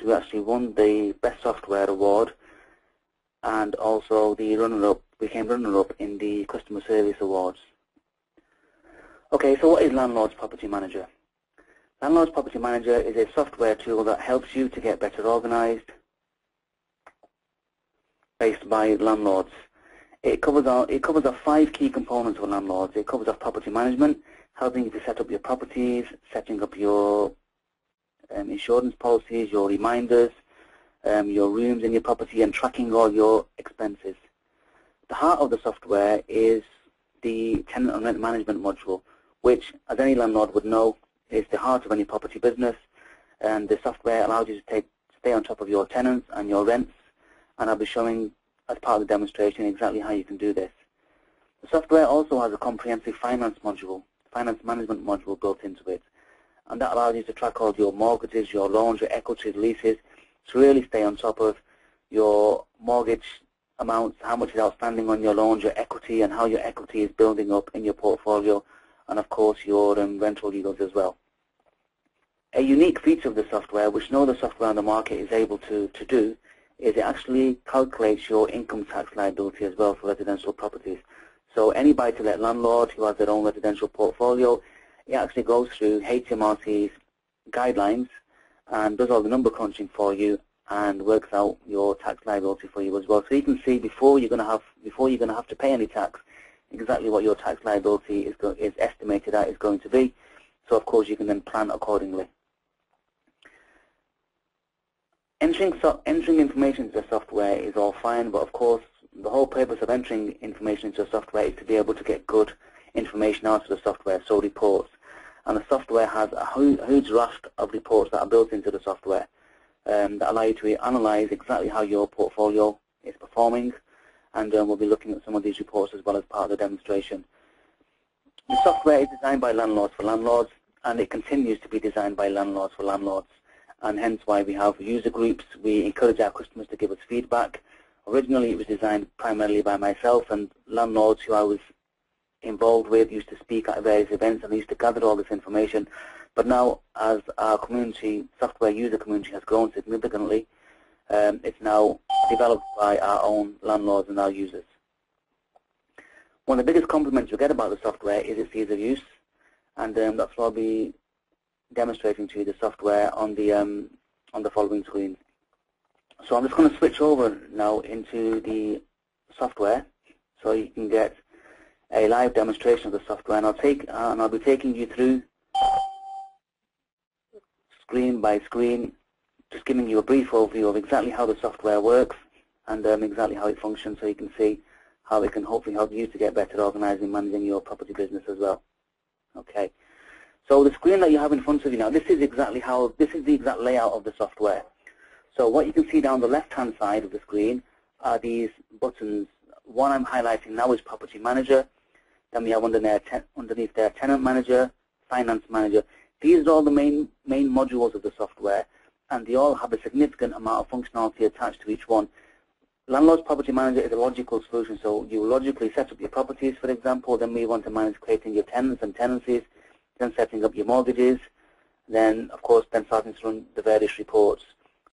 we actually won the Best Software Award, and also the runner-up, became runner-up in the Customer Service Awards. Okay, so what is Landlord's Property Manager? Landlord's Property Manager is a software tool that helps you to get better organized based by landlords. It covers our 5 key components for landlords. It covers our property management, helping you to set up your properties, setting up your insurance policies, your reminders, your rooms in your property, and tracking all your expenses. The heart of the software is the tenant and rent management module, which, as any landlord would know, is the heart of any property business. And the software allows you to stay on top of your tenants and your rents, and I'll be showing, as part of the demonstration, exactly how you can do this. The software also has a comprehensive finance management module built into it, and that allows you to track all your mortgages, your loans, your equity, leases, to really stay on top of your mortgage amounts, how much is outstanding on your loans, your equity, and how your equity is building up in your portfolio, and of course your rental yields as well. A unique feature of the software, which no other software on the market is able to do, is it actually calculates your income tax liability as well for residential properties. So any buy-to-let landlord who has their own residential portfolio, it actually goes through HMRC's guidelines and does all the number crunching for you and works out your tax liability for you as well. So you can see before you're going to have to pay any tax, exactly what your tax liability is estimated at is going to be. So of course you can then plan accordingly. Entering information into the software is all fine, but of course the whole purpose of entering information into the software is to be able to get good information out of the software, so reports. And the software has a huge raft of reports that are built into the software that allow you to analyze exactly how your portfolio is performing, and we'll be looking at some of these reports as well as part of the demonstration. The software is designed by landlords for landlords, and it continues to be designed by landlords for landlords, and hence why we have user groups. We encourage our customers to give us feedback. Originally it was designed primarily by myself, and landlords who I was involved with used to speak at various events, and I used to gather all this information. But now, as our community, software user community, has grown significantly, it's now developed by our own landlords and our users. One of the biggest compliments we get about the software is its ease of use, and that's what I'll be demonstrating to you the software on the following screen. So I'm just going to switch over now into the software so you can get a live demonstration of the software, and I'll be taking you through screen by screen, just giving you a brief overview of exactly how the software works and exactly how it functions, so you can see how it can hopefully help you to get better organized in managing your property business as well. Okay. So the screen that you have in front of you now, this is the exact layout of the software. So what you can see down the left-hand side of the screen are these buttons. One I'm highlighting now is Property Manager. Then we have underneath there Tenant Manager, Finance Manager. These are all the main modules of the software, and they all have a significant amount of functionality attached to each one. Landlord's Property Manager is a logical solution, so you logically set up your properties, for example, then we want to manage creating your tenants and tenancies, then setting up your mortgages, then of course then starting to run the various reports.